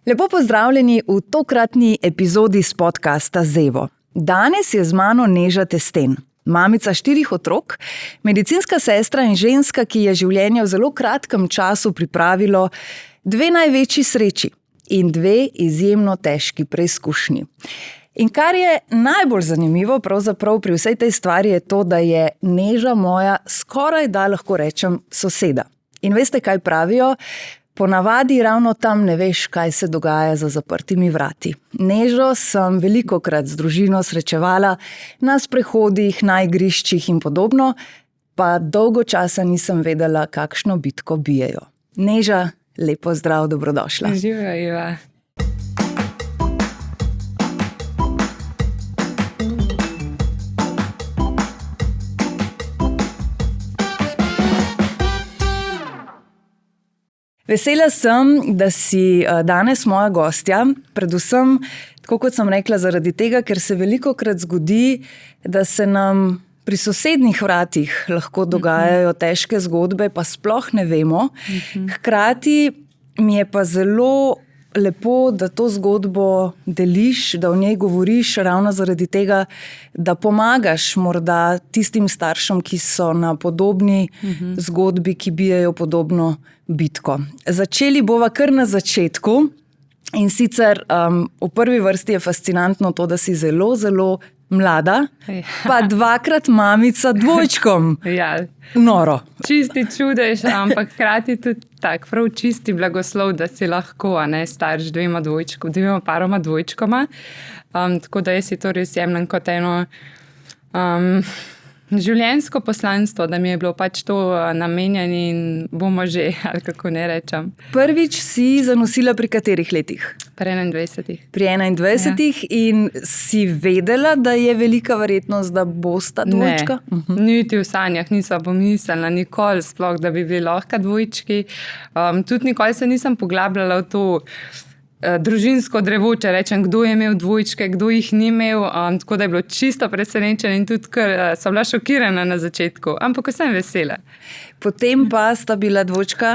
Lepo pozdravljeni v tokratni epizodi iz podcasta Zevo. Danes je z mano Neža Testen, mamica 4 otrok, medicinska sestra in ženska, ki je življenje v zelo kratkem času pripravilo 2 največji sreči in 2 izjemno težki preizkušnji. In kar je najbolj zanimivo pravzaprav pri vsej tej stvari je to, da je Neža moja skoraj da lahko rečem soseda. In veste, kaj pravijo? Ponavadi ravno tam ne veš, kaj se dogaja za zaprtimi vrati. Nežo sem velikokrat z družino srečevala na sprehodih, na igriščih in podobno, pa dolgo časa nisem vedela, kakšno bitko bijejo. Neža, lepo zdrav, dobrodošla. Živijo, Iva. Vesela sem, da si danes moja gostja, predvsem, tako kot sem rekla, zaradi tega, ker se velikokrat zgodi, da se nam pri sosednjih vratih lahko dogajajo težke zgodbe, pa sploh ne vemo. Hkrati mi je pa zelo lepo, da to zgodbo deliš, da o njej govoriš ravno zaradi tega, da pomagaš morda tistim staršem, ki so na podobni zgodbi, ki bijejo podobno bitko. Začeli bova kar na začetku in sicer v prvi vrsti je fascinantno to, da si zelo, zelo mlada, pa 2-krat mamica dvojčkom. Ja. Noro. Čisti čudež, ampak hkrati tudi tak prav čisti blagoslov, da si lahko starš 2 paroma dvojčkoma. Tako da jaz si to res jemljem kot eno življenjsko poslanstvo, da mi je bilo pač to namenjeno in bomo že, ali kako ne rečem. Prvič si zanosila pri katerih letih? Pri 21. Pri 21 in si vedela, da je velika verjetnost, da bosta dvojčka? Ne, niti v sanjah nisem pomislila nikoli sploh, da bi bili lahko dvojčki. Tudi nikoli se nisem poglabljala v to družinsko drevo, če rečem, kdo je imel dvojčke, kdo jih ni imel, tako da je bilo čisto presenečenje in tudi kar sem bila šokirana na začetku, ampak sem vesela. Potem pa sta bila dvojčka,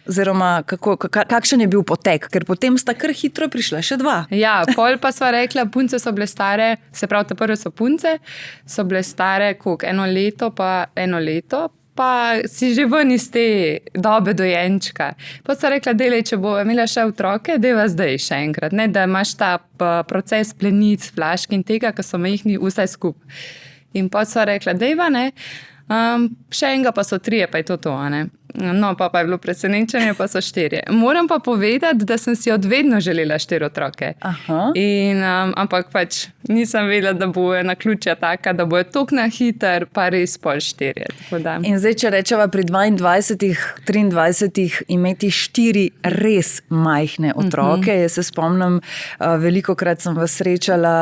oziroma kakšen je bil potek, ker potem sta kar hitro prišla še 2. Ja, pol pa sva rekla, punce so bile stare, se pravi, te prve so punce, so bile stare koliko, 1 leto, pa si že ven iz te dobe dojenčka. Pa so rekla, delej, če bo imela še otroke, deva zdaj še enkrat, ne, da imaš ta proces plenic, flašk in tega, ki so majhni vse skupaj. In pa so rekla, dejva, ne, še enega pa so 3, pa je to, ne. No, pa je bilo presenečenje, pa so 4. Moram pa povedati, da sem si od vedno želela 4 otroke. Aha. In, ampak pač nisem vedela, da bo naključja taka, da bo toliko na hiter, pa res pol 4. In zdaj, če rečeva pri 22, 23 imeti 4 res majhne otroke, jaz se spomnim, velikokrat sem vas srečala,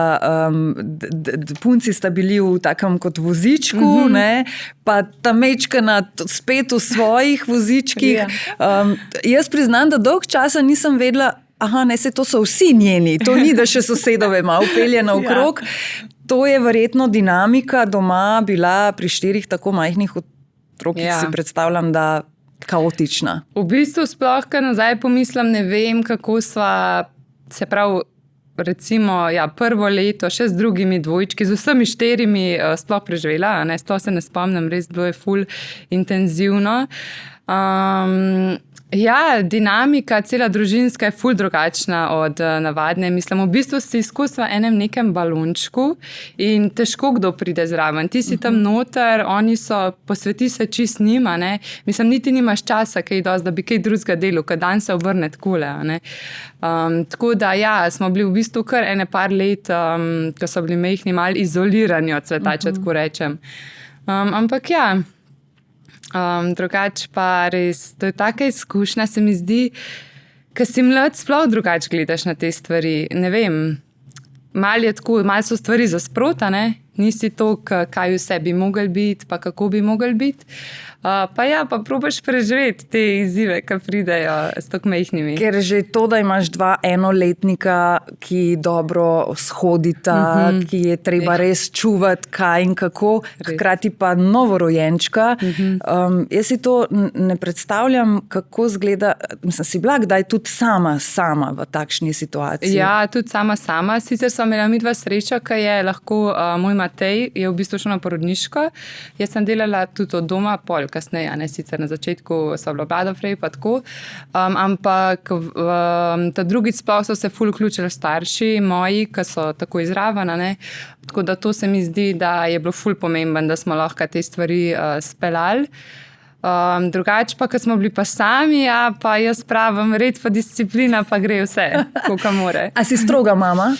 punci sta bili v takem kot vozičku, ne, pa ta mečkana spet v svojih vozičkih. Jaz priznam, da dolg časa nisem vedela, to so vsi njeni, to ni, da še sosedove malo pelje naokrog. To je verjetno dinamika doma bila pri 4 tako majhnih otrokih, si predstavljam, da kaotična. V bistvu sploh, ko nazaj pomislim, ne vem, kako sva, se pravi, recimo, prvo leto še z drugimi dvojčki, z vsemi 4 sploh preživela, sploh se ne spomnim, res bilo je ful intenzivno. Dinamika, cela družinska je ful drugačna od navadne. Mislim, v bistvu si izkusila enem nekem balončku in težko kdo pride zraven. Ti si tam noter, oni so, posveti se čist njima, ne. Mislim, niti nimaš časa, da bi kaj drugega delal, kad dan se obrne takole, ne. Tako da, smo bili v bistvu kar par let, ko so bili majhni malo izolirani od sveta, če tako rečem. Ampak drugače pa res, to je taka izkušnja, se mi zdi, ko si mlad, sploh drugače gledaš na te stvari. Ne vem, malo so stvari za sprota, ne? nisi to, kaj vse bi mogel biti, pa kako bi mogel biti. Pa probaš preživeti te izzive, ki pridejo s tako majhnimi. Ker že to, da imaš 2 enoletnika, ki dobro shodita, ki je treba res čuvati, kaj in kako, hkrati pa novorojenčka. Jaz si to ne predstavljam, kako izgleda. Mislim, si bila kdaj tudi sama v takšni situaciji? Ja, tudi sama. Sicer sem imela midva srečo, ki je lahko moj Matej je v bistvu šel na porodniško. Jaz sem delala tudi od doma, pol kasneje, ne, sicer na začetku so bila Bladofrej pa tako, ampak ta drugič sploh so se ful vključili starši moji, ki so tako izravana, ne. Tako da to se mi zdi, da je bilo ful pomemben, da smo lahko te stvari speljali. Drugače pa, ko smo bili pa sami, pa jaz pravim, red pa disciplina, pa gre vse, koliko more. A si stroga mama?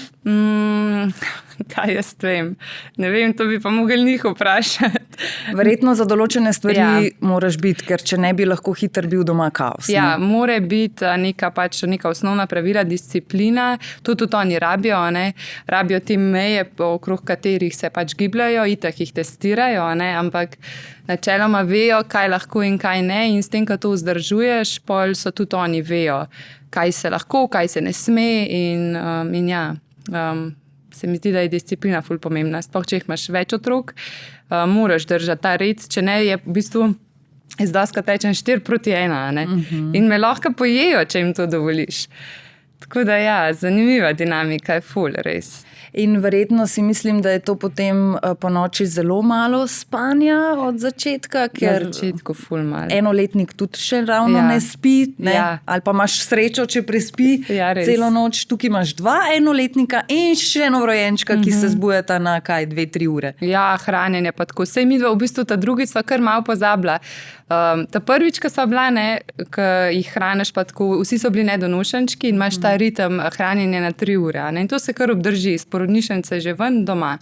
Kaj jaz vem? Ne vem, to bi pa mogli njih vprašati. Verjetno za določene stvari moraš biti, ker če ne bi lahko hitro bil doma kaos. Ja, mora biti neka osnovna pravila, disciplina, to tudi oni rabijo, ne? Rabijo te meje, okrog katerih se gibljajo, itak jih testirajo, ne? Ampak načeloma vejo, kaj lahko in kaj ne, in s tem, ko to vzdržuješ, pol so tudi oni vejo, kaj se lahko, kaj se ne sme in ja. Se mi zdi, da je disciplina ful pomembna. Sploh, če imaš več otrok, moraš držati ta red, če ne je v bistvu zdaj tečem 4-1, ne? In me lahko pojejo, če jim to dovoliš. Tako da ja, zanimiva dinamika je ful, res. In verjetno si mislim, da je to potem po noči zelo malo spanja od začetka, ker na začetku ful malo. Enoletnik tudi še ravno ne spi, ne? Ja. Ali pa imaš srečo, če prespi celo noč. Tukaj imaš 2 enoletnika in še novorojenčka, ki se zbujata na 2-3 ure. Ja, hranjenje pa tako. Sej midva v bistvu ta drugič sva kar malo pozabila. Ta prvič, ko sva bila, ne, ko jih hraniš pa tako, vsi so bili nedonošenčki in imaš ta ritem hranjenja na 3 ure. Ne? In to se kar obdrži, iz porodnišnice že ven doma.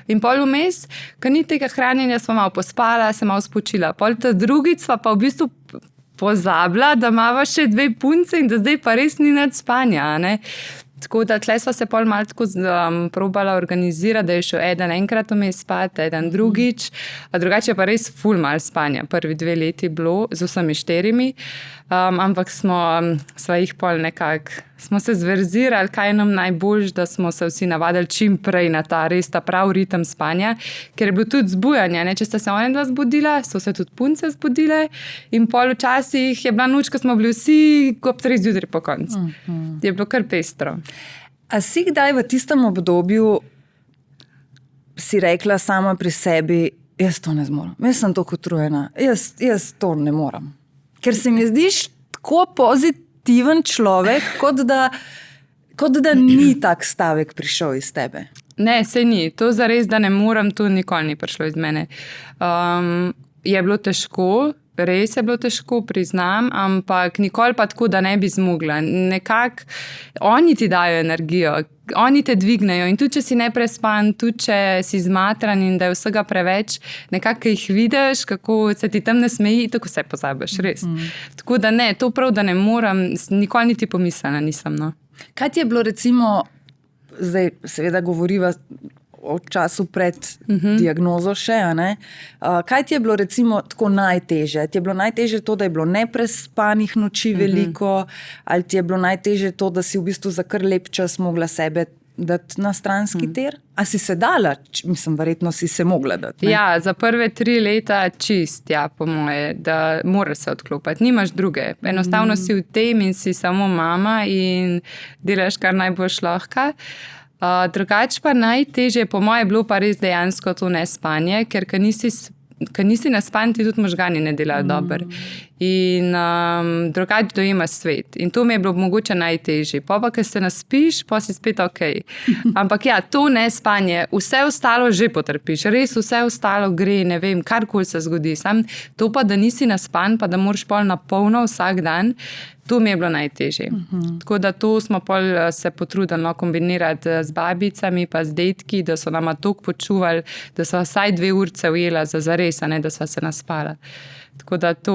In pol vmes, ko ni tega hranjenja, sva malo pospala, se malo spočila. Pol ta drugič sva pa v bistvu pozabila, da imava še 2 punce in da zdaj pa res ni nad spanja, ne. Tako da tle sva se pol malo tako probala organizirati, da je šel eden enkrat vmes spat, eden drugič. Drugače je pa res ful malo spanja. Prvi 2 leti bilo z vsemi 4. Ampak sva jih pol nekako, smo se zverzirali, kaj je nam najboljš, da smo se vsi navadili čim prej na ta res ta prav ritem spanja, ker je bilo tudi zbujanje, ne? Če sta se oni 2 zbudila, so se tudi punce zbudile in pol včasih je bila noč, ko smo bili vsi ob 3 zjutraj po koncu. Je bilo kar pestro. A si kdaj v tistem obdobju si rekla sama pri sebi, jaz to ne zmorem, jaz sem tako utrujena, jaz to ne morem. Ker se mi zdiš tako pozitiven človek, kot da ni tak stavek prišel iz tebe. Ne, sej ni. To zares, da ne morem, to nikoli ni prišlo iz mene. Je bilo težko, res je bilo težko, priznam, ampak nikoli pa tako, da ne bi zmogla. Nekako oni ti dajo energijo, oni te dvignejo in tudi, če si neprespan, tudi, če si zmatran in da je vsega preveč, nekako jih vidiš, kako se ti tam ne smeji, tako vse pozabiš, res. Tako da ne, to prav, da ne morem, nikoli niti pomislila nisem, no. Kaj ti je bilo recimo, zdaj seveda govoriva o času pred diagnozo še, ne? Kaj ti je bilo recimo tako najtežje? Ti je bilo najtežje to, da je bilo neprespanih noči veliko, ali ti je bilo najtežje to, da si v bistvu za kar lep čas mogla sebe dati na stranski tir? A si se dala? Mislim, verjetno si se mogla dati. Ne? Ja, za prve 3 leta čist, ja, po moje, da moraš se odklopiti. Nimaš druge. Enostavno si v tem in si samo mama in delaš kar najboljš lahko. Drugače pa najtežje po moje bilo pa res dejansko to nespanje, ker ko nisi naspan, ti tudi možgani ne delajo dobro. In drugače dojemaš svet. In to mi je bilo mogoče najtežje. Pa, ko se naspiš, pa si spet okej. Ampak ja, to nespanje, vse ostalo že potrpiš. Res vse ostalo gre, ne vem, karkoli se zgodi. Sam to pa, da nisi naspan, pa da moraš pol na polno vsak dan, to mi je bilo najtežje. Tako da to smo pol se potrudili kombinirati z babicami pa z dedki, da so nama toliko počuvali, da so vsaj 2 urce ujela za zares, a ne da sva se naspala. Tako da to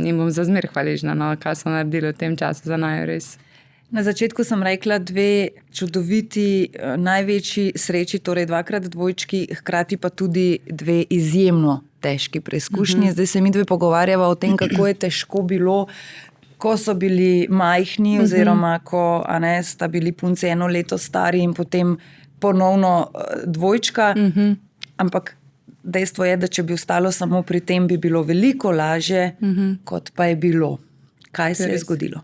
jim bom za zmer hvaležna, no, kaj so naredili v tem času za naju res. Na začetku sem rekla 2 čudoviti, največji sreči, torej 2x dvojčki, hkrati pa tudi 2 izjemno težki preizkušnji. Zdaj se mi 2 pogovarjava o tem, kako je težko bilo, ko so bili majhni oziroma ko sta bili punci 1 leto stari in potem ponovno dvojčka. Ampak dejstvo je, da če bi ostalo samo pri tem, bi bilo veliko lažje, kot pa je bilo. Kaj se je zgodilo?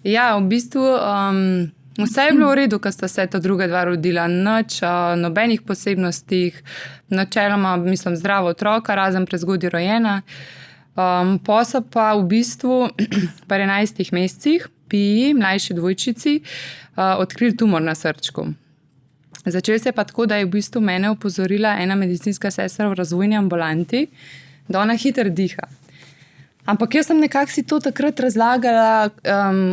Ja, v bistvu vse je bilo v redu, ko sta se ta druga 2 rodila. Nič, nobenih posebnostih, načeloma, mislim, zdravo otroka, razen prezgodaj rojena. Posel pa v bistvu pri 11 mesecih Piji, mlajši dvojčici, odkrili tumor na srčku. Začel se je pa tako, da je v bistvu mene opozorila ena medicinska sestra v razvojni ambulanti, da ona hitro diha. Ampak jaz sem nekako si to takrat razlagala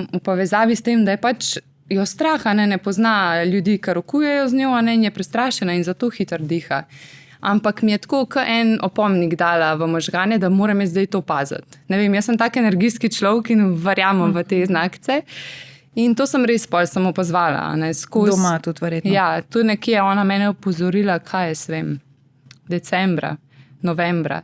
v povezavi s tem, da je pač jo strah, ne pozna ljudi, ki rokujejo z njo, in je prestrašena in zato hitro diha. Ampak mi je tako en opomnik dala v možgane, da moram zdaj to paziti. Ne vem, jaz sem tak energijski človek in verjamem v te znakce. In to sem res samo pozvala. Doma tudi verjetno. Ja, tu nekje je ona mene opozorila, kaj jaz vem, decembra, novembra.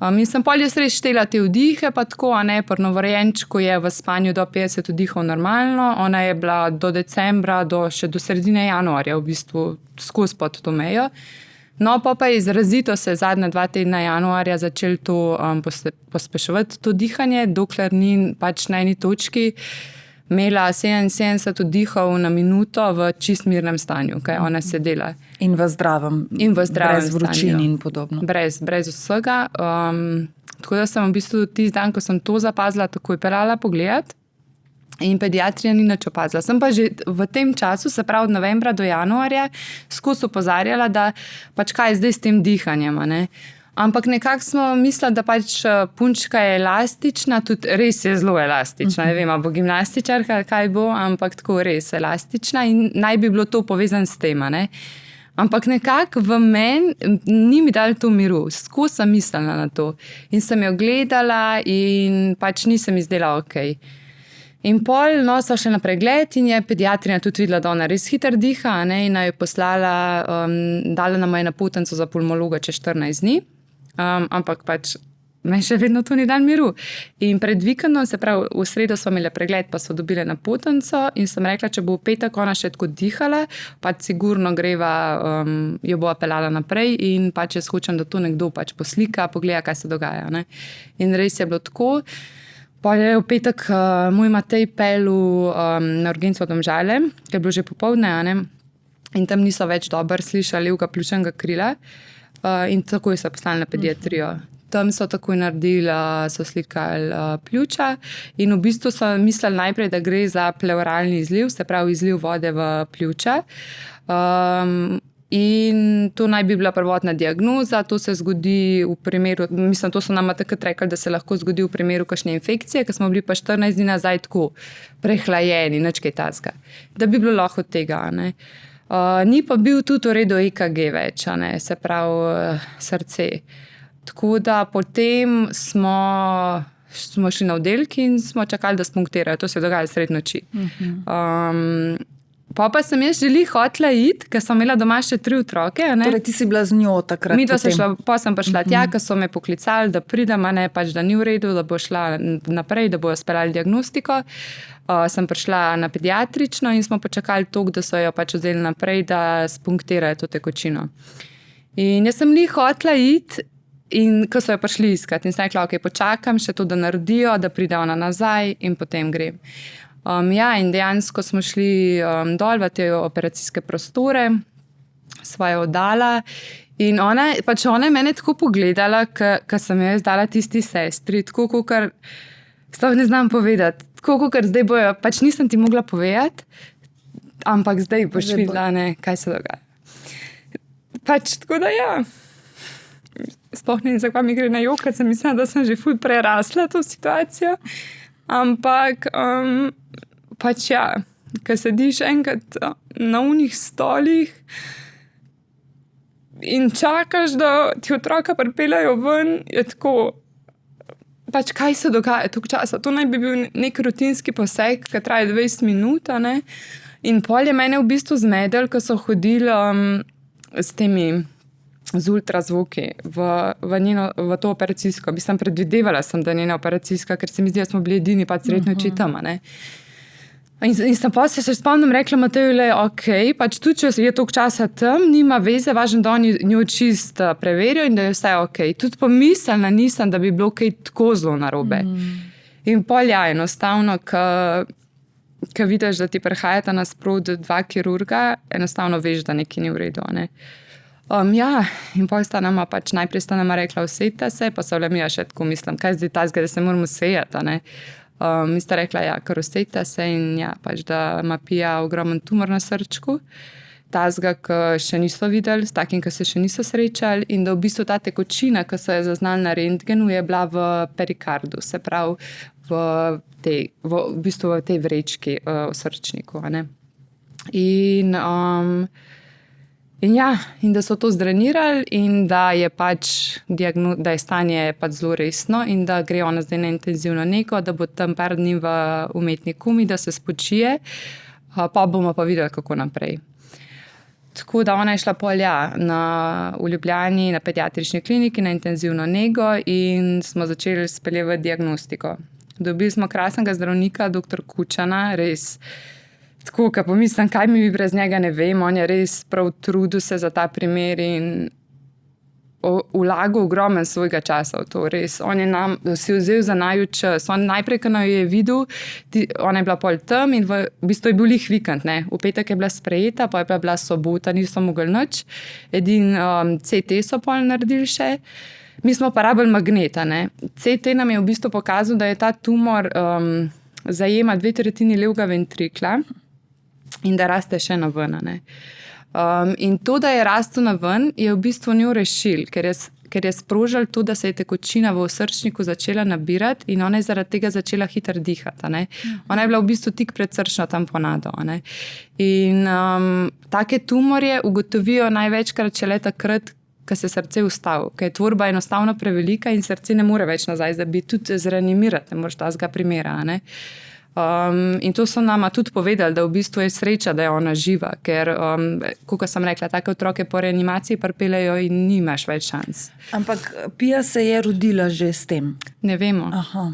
In sem pol jaz res štela te vdihe, pa tako, pri novorojenčku je v spanju do 50 vdihov normalno, ona je bila do decembra, še do sredine januarja v bistvu skozi pod to mejo. No, pa je izrazito se zadnja 2 tedna januarja začel to pospeševati to dihanje, dokler ni pač na eni točki imela 77 vdihov na minuto v čist mirnem stanju, kaj ona sedela. In v zdravem. Brez vročin in podobno. Brez vsega. Tako da sem v bistvu tisti dan, ko sem to zapazila, takoj peljala pogledat. In pediatrija ni nič opazila. Sem pa že v tem času, se pravi od novembra do januarja, skozi opozarjala, da pač kaj je zdaj s tem dihanjem, Ampak nekako smo mislili, da pač punčka je elastična, tudi res je zelo elastična. Ne vem, bo gimnastičarka, kaj bo, ampak tako res elastična in naj bi bilo to povezano s tem. Ampak nekako v meni ni mi dalo to miru, skozi sem mislila na to. In sem jo gledala in pač nisem izdela okej. In pol, so šli na pregled in je pediatrija tudi videla, da ona res hitro diha, in jo je poslala, dala nam je napotnico za pulmologa čez 14 dni. Ampak pač meni še vedno to ni dal miru. In pred vikendom, se pravi v sredo smo imeli pregled, pa so dobile napotnico in sem rekla, če bo v petek ona še tako dihala, pač sigurno greva, jo bo peljala naprej in pač jaz hočem, da to nekdo pač poslika, pogleda, kaj se dogaja. In res je bilo tako. Pa je v petek moj Matej pelil na urgenco Domžale, ker je bilo že popoldne, in tam niso več dobro slišali levega pljučnega krila. In takoj so poslali na pediatrijo. Tam so takoj naredili, so slikali pljuča in v bistvu so mislili najprej, da gre za pleuralni izliv, se pravi izliv vode v pljuča. In to naj bi bila prvotna diagnoza, to se zgodi v primeru, mislim, to so nam takrat rekli, da se lahko zgodi v primeru kakšne infekcije, ker smo bili pa 14 dni nazaj tako prehlajeni, nič kaj takega. Da bi bilo lahko od tega, Ni pa bil tudi v redu EKG več, se pravi srce. Tako da potem smo šli na oddelek in smo čakali, da spunktirajo. To se je dogajalo sredi noči. Pa sem jaz hotela iti, ker sem imela doma še 3 otroke. Torej ti si bila z njo takrat? Pa sem prišla tja, ker so me poklicali, da pridem, pač da ni v redu, da bo šla naprej, da bojo speljali diagnostiko. Sem prišla na pediatrično in smo počakali toliko, da so jo pač vzeli naprej, da spunktirajo to tekočino. In jaz sem hotela iti, in ko so jo prišli iskati, in sem rekla, ok, počakam še to, da naredijo, da pride ona nazaj in potem grem. In dejansko smo šli dol v te operacijske prostore, sva jo oddala in ona je mene tako pogledala, ko sem jo dala tisti sestri, tako kakor sploh ne znam povedati, tako kakor zdaj bojo, pač nisem ti mogla povedati, ampak zdaj boš videla, kaj se dogaja. Pač tako da ja. Sploh ne vem, zakaj mi gre na jok, ker sem mislila, da sem že ful prerasla to situacijo. Ampak pač ja, ko sediš enkrat na unih stolih in čakaš, da ti otroka pripeljajo ven, je tako pač, kaj se dogaja toliko časa. To naj bi bil nek rutinski poseg, ki traja 20 minut, ne? In pol je mene v bistvu zmedel, ko so hodili s temi z ultrazvuki v to operacijsko. Predvidevala sem, da je njena operacijska, ker se mi zdi, da smo bili edini pač srednjo oči tam, ne. In sem pa se spomnim rekla Mateju, pač tudi, če je toliko časa tam, nima veze, važno, da oni njo čist preverijo in da je vse Tudi pomislila nisem, da bi bilo kaj tako zelo narobe. In pol enostavno, ko vidiš, da ti prihajata nasproti dva kirurga, enostavno veš, da nekaj ni v redu, ne. In pol najprej sta nama rekla, usejte se, pa so mi še tako mislim, kaj zdaj tazga, da se moramo sejati, ne. Mi sta rekla, kar usejte se in pač, da ima Pija ogromen tumor na srčku, tazga, ki še niso videli, s takim, ki se še niso srečali in da v bistvu ta tekočina, ki so je zaznali na rentgenu, je bila v perikardu, se pravi v tej vrečki v srčniku, ne. In da so to zdrenirali in da je pač da je stanje pač zelo resno in da gre ona zdaj na intenzivno nego, da bo tam par dni v umetni komi, da se spočije, pa bomo pa videli, kako naprej. Tako da ona je šla pol v Ljubljani na pediatrični kliniki na intenzivno nego in smo začeli speljevati diagnostiko. Dobili smo krasnega zdravnika, dr. Kučana, res tako, ko pomislim, kaj mi brez njega ne vem, on je res prav trudil se za ta primer in vlagal ogromen svojega časa v to, res. On je nam si vzel za naju čas. On najprej, ko jo je videl, ona je bila pol tam in v bistvu je bil lih vikend, ne. V petek je bila sprejeta, pa je bila sobota, niso mogli nič. Edin CT so pol naredili še. Mi smo pa rabili magneta, ne. CT nam je v bistvu pokazal, da je ta tumor zajema 2/3 levega ventrikla in da raste še na ven, ne. In to, da je rastel na ven, je v bistvu njo rešil, ker je sprožil to, da se je tekočina v srčniku začela nabirati in ona je zaradi tega začela hitro dihati, ne. Ona je bila v bistvu tik pred srčno tamponado, ne. In take tumorje ugotovijo največkrat šele takrat, ko se srce ustavi, ker je tvorba enostavno prevelika in srce ne more več nazaj zabiti, tudi zreanimirati ne moreš tazga primera, ne. In to so nama tudi povedali, da v bistvu je sreča, da je ona živa, ker, kot sem rekla, take otroke po reanimaciji pripeljejo in nimaš več šans. Ampak Pija se je rodila že s tem? Ne vemo. Aha.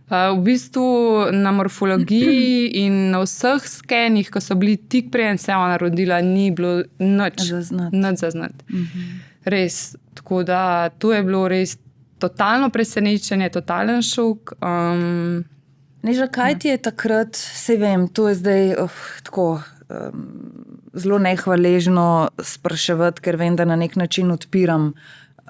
V bistvu na morfologiji in na vseh skenih, ko so bili tik preden se ona rodila, ni bilo nič zaznati. Res, tako da to je bilo res totalno presenečenje, totalen šok. Neža, kaj ti je takrat, saj vem, to je zdaj tako zelo nehvaležno spraševati, ker vem, da na nek način odpiram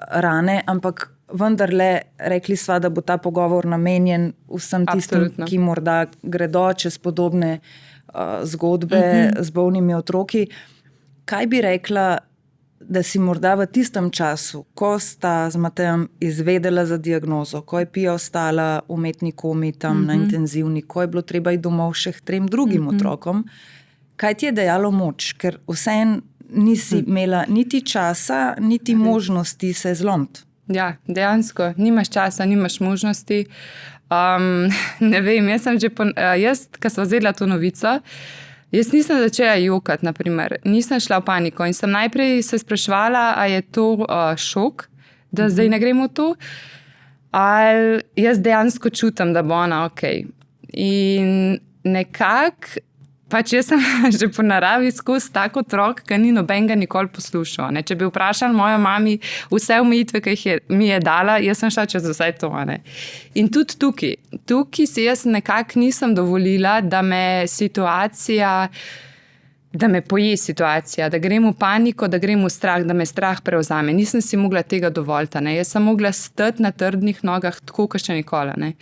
rane, ampak vendarle rekli sva, da bo ta pogovor namenjen vsem tistim, ki morda gredo čez podobne zgodbe z bolnimi otroki. Kaj bi rekla, da si morda v tistem času, ko sta z Matejem izvedela za diagnozo, ko je Pija ostala v umetni komi tam na intenzivni, ko je bilo treba iti domov še k 3 drugim otrokom, kaj ti je dajalo moč? Ker vseeno nisi imela niti časa, niti možnosti se zlomiti. Ja, dejansko, nimaš časa, nimaš možnosti. Ne vem, jaz, ko sva vzela to novico, jaz nisem začela jokati, naprimer. Nisem šla v paniko in sem najprej se spraševala, a je to šok, da zdaj ne gremo v to, ali jaz dejansko čutim, da bo ona okej. In nekako, pač jaz sem že po naravi skozi tak otrok, ki ni nobenega nikoli poslušal. Ne? Če bi vprašali mojo mami vse omejitve, ki mi je dala, jaz sem šla čez vse to. Ne? In tudi tukaj si jaz nekako nisem dovolila, da me poje situacija, da grem v paniko, da grem v strah, da me strah prevzame. Nisem si mogla tega dovoliti. Ne? Jaz sem mogla stati na trdnih nogah, tako kot še nikoli. Ne?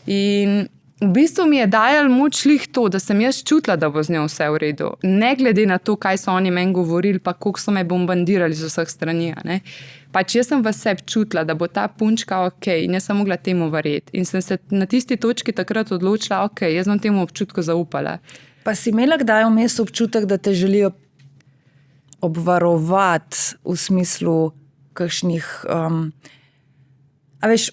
In v bistvu mi je dajal moč lih to, da sem jaz čutila, da bo z njo vse v redu. Ne glede na to, kaj so oni meni govorili, pa koliko so me bombardirali z vseh strani. Ne? Pač jaz sem v sebi čutila, da bo ta punčka okej in jaz sem mogla temu verjeti. In sem se na tisti točki takrat odločila, okej, jaz bom temu občutku zaupala. Pa si imela kdaj vmes občutek, da te želijo obvarovati v smislu kakšnih, a veš,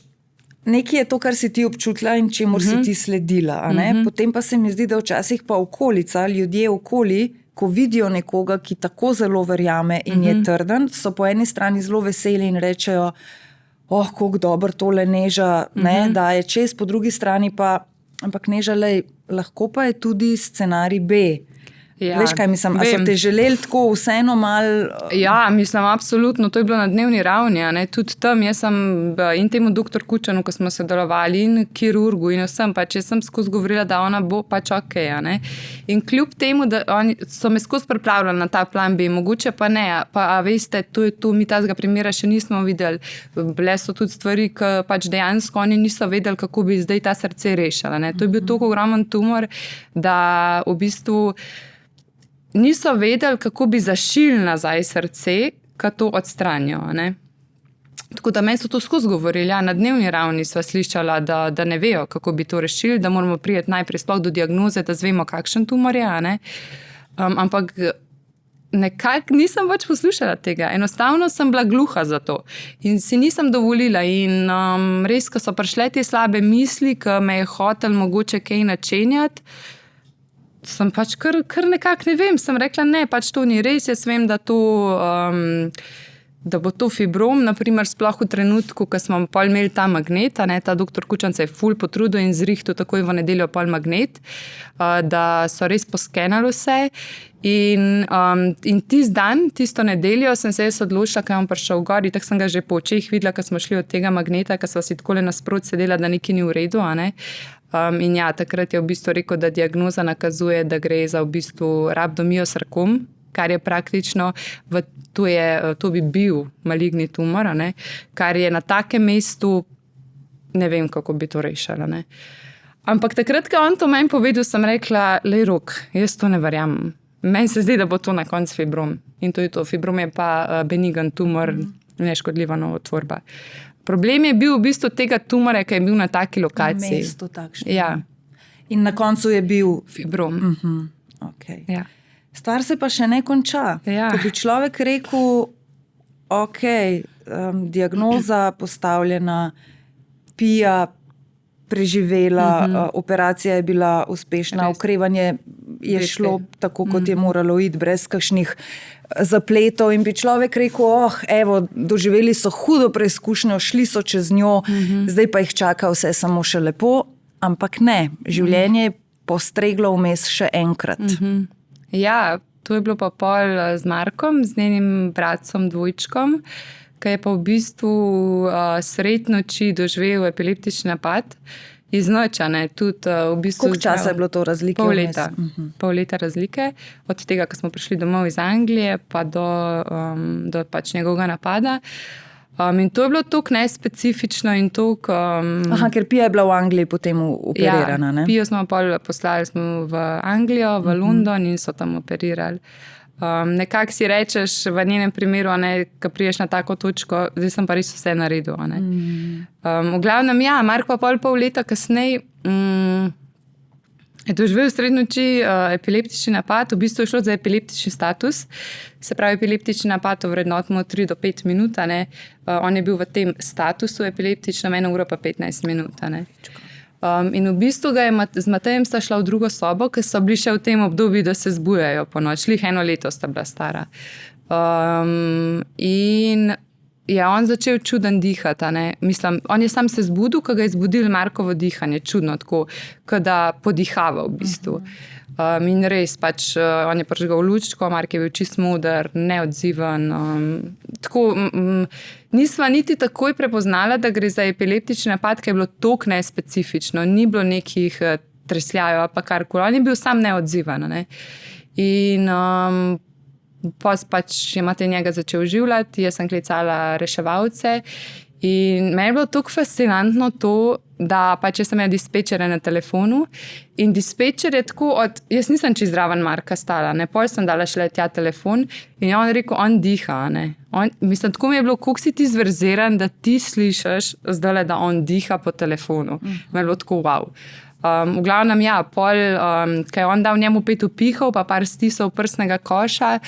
nekaj je to, kar si ti občutila in čemur si ti sledila. A ne? Potem pa se mi zdi, da včasih pa okolica, ljudje okoli, ko vidijo nekoga, ki tako zelo verjame in je trden, so po eni strani zelo veseli in rečejo, kako dobro tole Neža da je čez, po drugi strani pa, ampak Neža, lahko pa je tudi scenarij B. Ja, veš, kaj mislim? A so te želeli tako vseeno malo... Ja, mislim, absolutno, to je bilo na dnevni ravni. Tudi tam, jaz sem in temu doktor Kučanu, ko smo sodelovali, in kirurgu in vsem, pač jaz sem skozi govorila, da ona bo pač ok. In kljub temu, da oni so me skozi pripravljali na ta plan B, mogoče pa ne, pa veste, to je to, mi tazga primera še nismo videli. Bile so tudi stvari, ki pač dejansko oni niso vedeli, kako bi zdaj ta srce rešila. To je bil tako ogromen tumor, da v bistvu niso vedeli, kako bi zašili nazaj srce, ka to odstranijo. Tako da meni so to skozi govorili. Na dnevni ravni sva slišala, da ne vejo, kako bi to rešili, da moramo priti najprej sploh do diagnoze, da zvemo, kakšen tumor je. Ampak nekako nisem več poslušala tega. Enostavno sem bila gluha za to. In si nisem dovolila. In res, ko so prišle te slabe misli, ko me je hotel mogoče kaj načenjati, sem pač kar nekako, ne vem, sem rekla, ne, pač to ni res, jaz vem, da bo to fibrom, naprimer sploh v trenutku, ko smo pol imeli ta magnet, ta doktor Kučan se je ful potrudil in zrihtel takoj v nedeljo pol magnet, da so res poskenali vse in tisti dan, tisto nedeljo sem se jaz odločila, ko je on prišel gor, tako sem ga že po očeh videla, ko smo šli od tega magneta, ko sva si takole nasprot sedela, da nekaj ni v redu, in ja, takrat je v bistvu rekel, da diagnoza nakazuje, da gre za v bistvu rabdomiosarkom, kar je praktično, to bi bil maligni tumor, kar je na takem mestu, ne vem, kako bi to rešila. Ampak takrat, ko on to meni povedal, sem rekla, lej Rok, jaz to ne verjamem. Meni se zdi, da bo to na koncu fibrom. In to je to. Fibrom je pa benigen tumor, neškodljiva novotvorba. Problem je bil v bistvu tega tumora, ki je bil na taki lokaciji. Na mestu takšno. Ja. In na koncu je bil fibrom. Okay. Ja. Stvar se pa še ne konča. Ja. Ko bi človek rekel, diagnoza postavljena, Pija preživela, operacija je bila uspešna, okrevanje je šlo tako, kot je moralo iti, brez kakšnih zapletov in bi človek rekel, evo, doživeli so hudo preizkušnjo, šli so čez njo, zdaj pa jih čaka vse samo še lepo, ampak ne, življenje je postreglo vmes še enkrat. Ja, to je bilo pa pol z Markom, z njenim bratcom dvojčkom, ki je pa v bistvu sred noči doživel epileptični napad. Iz noča, tudi v bistvu... Koliko časa je bilo to razlike? Pol leta razlike. Od tega, ko smo prišli domov iz Anglije, pa do pač njegovega napada. In to je bilo toliko nespecifično in toliko... ker Pija je bila v Angliji potem operirana, ne? Ja, Pijo smo poslali v Anglijo, v London in so tam operirali. Nekako si rečeš v njenem primeru, ko priješ na tako točko, zdaj sem pa res vse naredil. V glavnem, ja, Mark pa pol leta kasneje je doživel sredi noči epileptični napad, v bistvu je šlo za epileptični status, se pravi epileptični napad ovrednotimo 3 do 5 minut, on je bil v tem statusu epileptičnem 1 uro pa 15 minut. In v bistvu ga je z Matejem sta šla v drugo sobo, ker so bili še v tem obdobju, da se zbujajo po noč. Lih 1 leto sta bila stara. In je on začel čuden dihati. Mislim, on je sam se zbudil, ko ga je zbudil Markovo dihanje. Čudno, tako, ko da podihava v bistvu. In res, pač on je prižgal lučko, Mark je bil čist moder, neodziven. Tako, nisva niti takoj prepoznala, da gre za epileptični napad, ker je bilo toliko nespecifično, ni bilo nekih tresljajev, pa karkoli. On je bil sam neodziven. In pač je Matej njega začel življati, jaz sem klicala reševalce in meni je bilo tako fascinantno to, da pač jaz sem imela dispečere na telefonu in dispečer je tako jaz nisem čist zraven Marka stala, pol sem dala šele tja telefon in je on rekel, on diha. Mislim, tako mi je bilo, koliko si ti zverziran, da ti slišiš zdaj, da on diha po telefonu. Me je bilo tako wow. V glavnem, ja, pol, ko je on dal njemu 5 upihov, pa par stisov prsnega koša,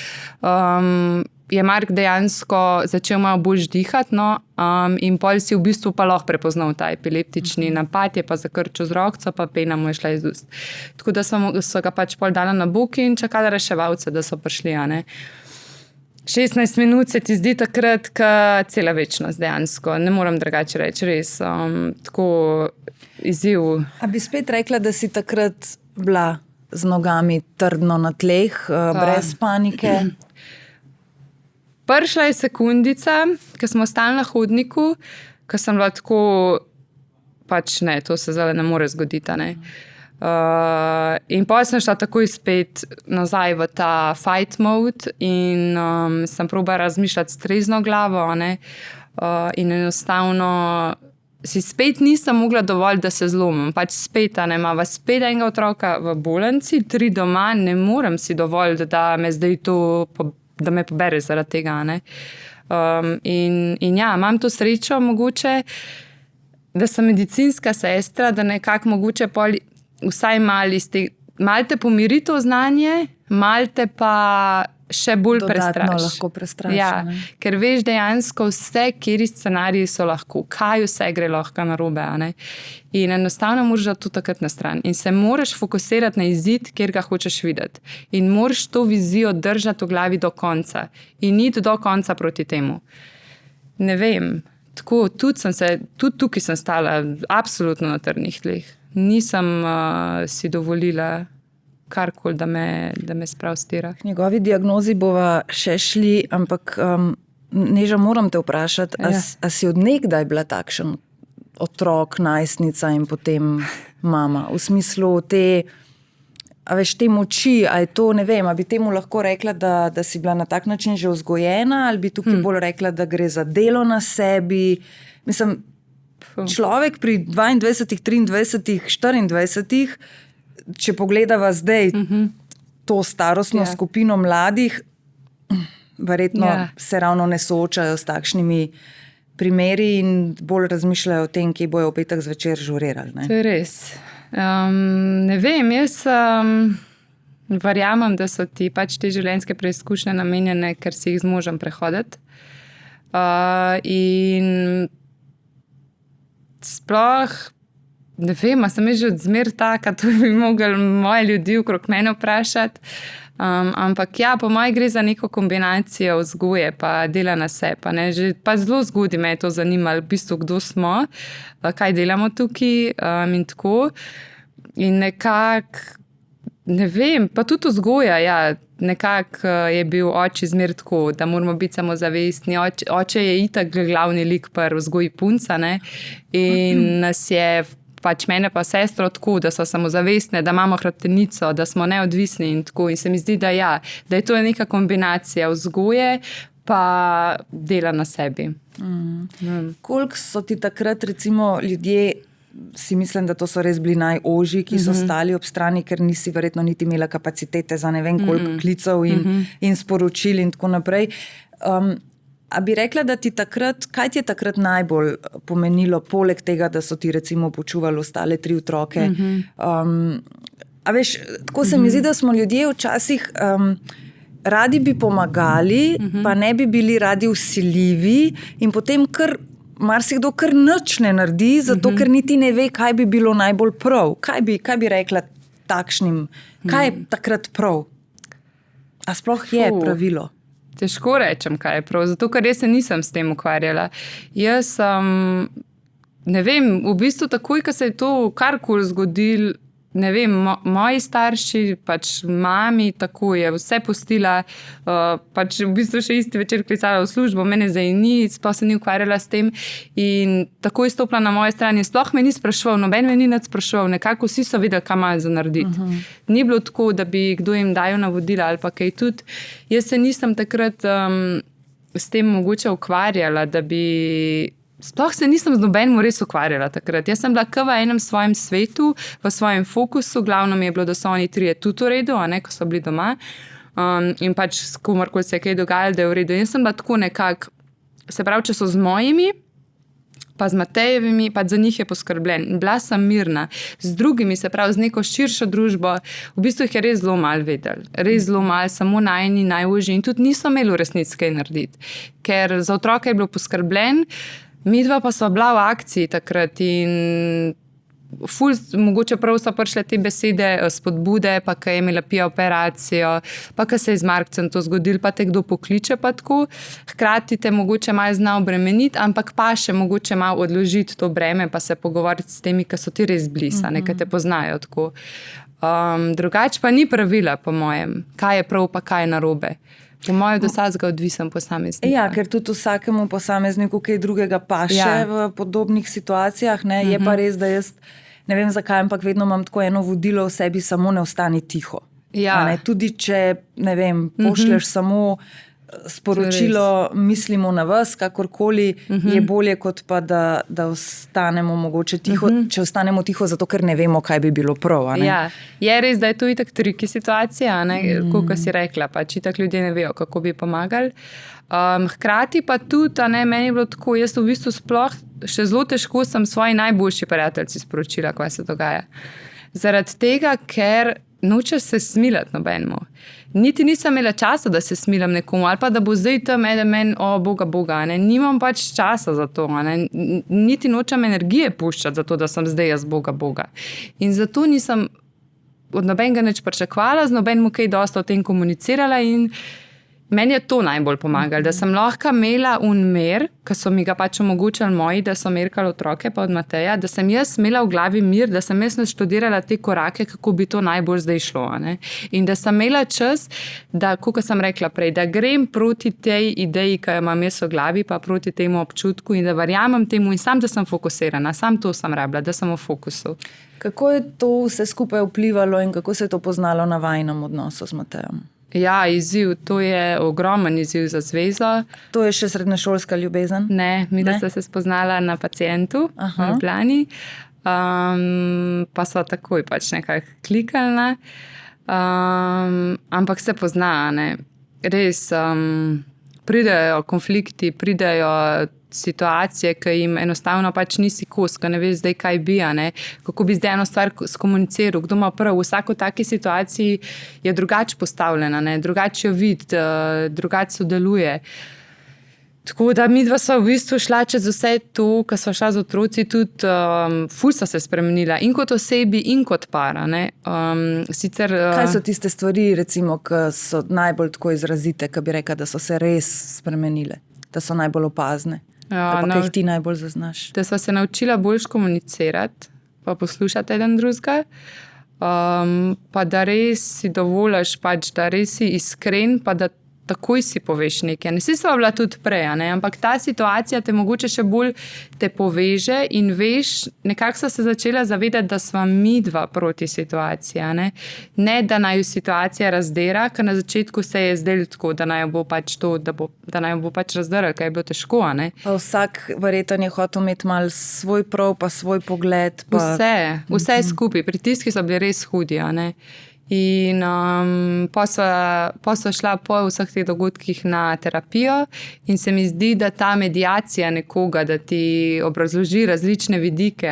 je Mark dejansko začel malo bolj dihati, no, in pol si v bistvu pa lahko prepoznal ta epileptični napad, je pa zakrčil z rokco, pa pena mu je šla iz ust. Tako da so ga pač pol dala na bok in čakala reševalce, da so prišli, a ne. 16 minut se ti zdi takrat, ka cela večnost dejansko. Ne moram drugače reči, res. Tako izziv. A bi spet rekla, da si takrat bila z nogami trdno na tleh, brez panike? Prišla je sekundica, ko smo stali na hodniku, ko sem bila tako, pač ne, to se zdaj ne more zgoditi, ne. In potem sem šla takoj spet nazaj v ta fight mode in sem probala razmišljati s trezno glavo, ne. In enostavno si spet nisem mogla dovolj, da se zlomim. Pač spet, ne, imava spet enega otroka v bolnici, 3 doma, ne morem si dovolj, da me zdaj to, da me pobere zaradi tega, ne. In ja, imam to srečo mogoče, da sem medicinska sestra, da nekako mogoče pol vsaj malo te pomiri to znanje, malo te pa še bolj prestraši. Lahko prestraši. Ja, ker veš dejansko vse, kateri scenariji so lahko, kaj vse gre lahko narobe, a ne. In enostavno moraš dati to takrat na stran. In se moraš fokusirati na izid, kjer ga hočeš videti. In moraš to vizijo držati v glavi do konca. In iti do konca proti temu. Ne vem, tako, tudi tukaj sem stala absolutno na trdnih tleh. Nisem si dovolila karkoli, da me spravstira. K njegovi diagnozi bova še šli, ampak Neža, moram te vprašati, a si od nekdaj bila takšen otrok, najstnica in potem mama? V smislu te moči, a je to, ne vem, a bi temu lahko rekla, da si bila na tak način že vzgojena, ali bi tukaj bolj rekla, da gre za delo na sebi? Mislim, človek pri 22, 23, 24, če pogledava zdaj to starostno skupino mladih, verjetno se ravno ne soočajo s takšnimi primeri in bolj razmišljajo o tem, kje bojo v petek zvečer žurirali. Ne? To je res. Ne vem, jaz verjamem, da so ti pač te življenjske preizkušnje namenjene, ker si jih zmožen prehoditi. In sploh, ne vem, a sem že od zmer taka, to bi mogli moje ljudi okrog mene vprašati. Ampak ja, po mojem gre za neko kombinacijo vzgoje pa dela na sebi. Že pa zelo zgodaj me je to zanimalo, v bistvu, kdo smo, kaj delamo tukaj in tako. In nekako, ne vem, pa tudi vzgoja, ja, nekako je bil oče zmer tako, da moramo biti samozavestni. Oče je itak glavni lik pri vzgoji punca, ne, in nas je pač mene pa sestro tako, da so samozavestne, da imamo hrbtenico, da smo neodvisni in tako. In se mi zdi, da je to neka kombinacija vzgoje pa dela na sebi. Koliko so ti takrat recimo ljudje, si mislim, da to so res bili najožji, ki so stali ob strani, ker nisi verjetno niti imela kapacitete za ne vem koliko klicev in sporočil in tako naprej. A bi rekla, da ti takrat, kaj ti je takrat najbolj pomenilo, poleg tega, da so ti recimo počuvali ostale 3 otroke? A veš, tako se mi zdi, da smo ljudje včasih radi bi pomagali, pa ne bi bili radi vsiljivi in potem marsikdo kar nič ne naredi, zato ker niti ne ve, kaj bi bilo najbolj prav. Kaj bi rekla takšnim? Kaj je takrat prav? A sploh je pravilo? Težko rečem, kaj je prav, zato ker jaz se nisem s tem ukvarjala. Jaz ne vem, v bistvu takoj, ko se je to karkoli zgodilo, ne vem, moji starši, pač mami, tako je vse pustila, pač v bistvu še isti večer klicala v službo, mene zdaj ni, sploh se ni ukvarjala s tem in tako je stopila na moje strani. Sploh me ni spraševal, noben me ni nič spraševal, nekako vsi so vedeli, kaj imajo za narediti. Ni bilo tako, da bi kdo jim dajal navodila ali pa kaj tudi. Jaz se nisem takrat s tem mogoče ukvarjala, da bi... Sploh se nisem z nobenim res ukvarjala takrat. Jaz sem bila v enem svojem svetu, v svojem fokusu, glavno mi je bilo, da so oni 3 tudi v redu, ko so bili doma. In pač s komorkoli se je kaj dogajalo, da je v redu. Jaz sem bila tako nekako, se pravi, če so z mojimi pa z Matejevimi, pa za njih je poskrbljen. In bila sem mirna. Z drugimi, se pravi, z neko širšo družbo, v bistvu jih je res zelo malo vedeli. Res zelo malo, samo najni, najužji in tudi niso imeli v resnici kaj narediti. Ker za otroke je bilo poskrbljen, midva pa sva bila v akciji takrat in mogoče prav so prišle te besede, spodbude, pa ko je imela Pija operacijo, pa ko se je z Markcem to zgodilo, pa te kdo pokliče pa tako. Hkrati te mogoče malo zna obremeniti, ampak pa še mogoče malo odložiti to breme, pa se pogovoriti s temi, ki so ti res blizu, ki te poznajo tako. Drugače pa ni pravila, po mojem, kaj je prav, pa kaj je narobe. Po mojem, do vsakega odvisen posameznik. Ja, ker tudi vsakemu posamezniku kaj drugega paše v podobnih situacijah. Ne? Je pa res, da jaz ne vem zakaj, ampak vedno imam tako eno vodilo v sebi, samo ne ostani tiho. Ja. Tudi če, ne vem, pošlješ samo sporočilo, mislimo na vas, kakorkoli, je bolje, kot pa da ostanemo mogoče tiho, če ostanemo tiho, zato ker ne vemo, kaj bi bilo prav. Ja. Je res, da je to itak triki situacija, kot si rekla, pač itak ljudje ne vejo, kako bi pomagali. Hkrati pa tudi, meni je bilo tako, jaz v bistvu sploh še zelo težko sem svoji najboljši prijateljici sporočila, kaj se dogaja. Zaradi tega, ker nočeš se smilati nobenemu. Niti nisem imela časa, da se smilam nekomu, ali pa da bo zdaj tam meni, boga, nimam pač časa za to, niti nočem energije puščati za to, da sem zdaj jaz boga. In zato nisem od nobenega nič pričakovala, z nobenim kaj dosta o tem komunicirala in meni je to najbolj pomagalo, da sem lahko imela mir, ki so mi ga pač omogočali moji, da so merkali otroke pa od Mateja, da sem jaz imela v glavi mir, da sem jaz naštudirala te korake, kako bi to najbolj zdaj šlo. In da sem imela čas, da, kot sem rekla prej, da grem proti tej ideji, ki jo imam jaz v glavi, pa proti temu občutku in da verjamem temu in sam, da sem fokusirana, sam to sem rabila, da sem v fokusu. Kako je to vse skupaj vplivalo in kako se je to poznalo na vajinem odnosu z Matejem? Ja, izziv, to je ogromen izziv za zvezo. To je še srednješolska ljubezen? Ne, da sta se spoznala na pacientu v Ljubljani, pa so takoj pač nekako klikali, ampak se pozna, res pridejo konflikti, pridejo situacije, ki jim enostavno pač nisi kos, ki ne veš zdaj, kaj bi, kako bi zdaj eno stvar skomuniciral, kdo ima prav. Vsako taki situaciji je drugače postavljena, drugače jo vidi, drugače sodeluje. Tako da midva sva v bistvu šla čez vse to, ko sva šla z otroci, tudi ful sta se spremenila in kot osebi in kot para. Sicer, kaj so tiste stvari, recimo, ki so najbolj tako izrazite, ki bi rekla, da so se res spremenile, da so najbolj opazne? Ja, kaj jih ti najbolj zaznaš? Da sva se naučila bolj komunicirati, pa poslušati eden drugega, pa da res si dovoliš, pač, da res si iskren, pa da takoj si poveš nekaj. Vsi sva bila tudi prej, ampak ta situacija te mogoče še bolj te poveže in veš, nekako sva se začela zavedati, da sva midva proti situaciji. Ne, da naj jo situacija razdera, ker na začetku se je zdelo tako, da naj jo bo pač to, da naj jo bo pač razderala, ker je bilo težko. Pa vsak verjetno je hotel imeti malo svoj prav, pa svoj pogled. Pa... Vse skupaj. Pritiski so bili res hudi, In pa sva šla po vseh teh dogodkih na terapijo in se mi zdi, da ta mediacija nekoga, da ti obrazloži različne vidike,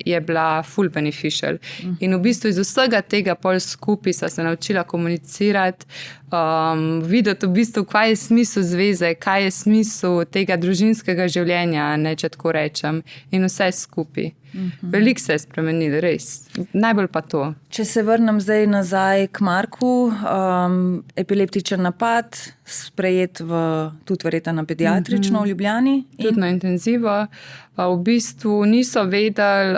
je bila full beneficial. In v bistvu iz vsega tega pol skupaj sva se naučila komunicirati, videti v bistvu, kaj je smisel zveze, kaj je smisel tega družinskega življenja, če tako rečem, in vse skupaj. Veliko se je spremenilo, res. Najbolj pa to. Če se vrnem zdaj nazaj k Marku, epileptičen napad, sprejet tudi verjetno na pediatrično v Ljubljani. Tudi na intenzivo. V bistvu niso vedeli,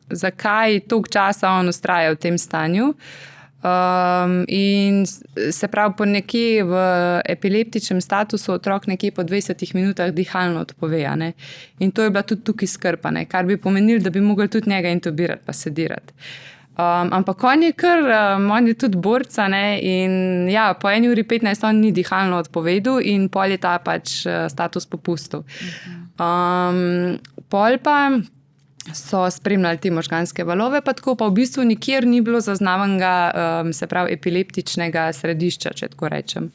zakaj toliko časa on vztraja v tem stanju. In se pravi, po nekje v epileptičnem statusu otrok nekje po 20 minutah dihalno odpove. In to je bila tudi tukaj skrb, kar bi pomenilo, da bi mogli tudi njega intubirati pa sedirati. Ampak on je on je tudi borca, in ja, po 1:15 on ni dihalno odpovedal in pol je ta pač status popustil. Pol pa so spremljali te možganske valove, pa tako pa v bistvu nikjer ni bilo zaznavanega, se pravi, epileptičnega središča, če tako rečem.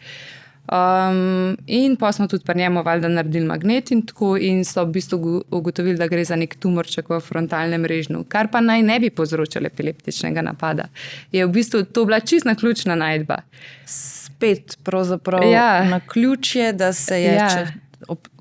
In pa smo tudi pri njemu valjda naredili magnet in tako in so v bistvu ugotovili, da gre za nek tumorček v frontalnem režnju, kar pa naj ne bi povzročalo epileptičnega napada. Je v bistvu to bila čisto naključna najdba. Spet pravzaprav naključje, da se je,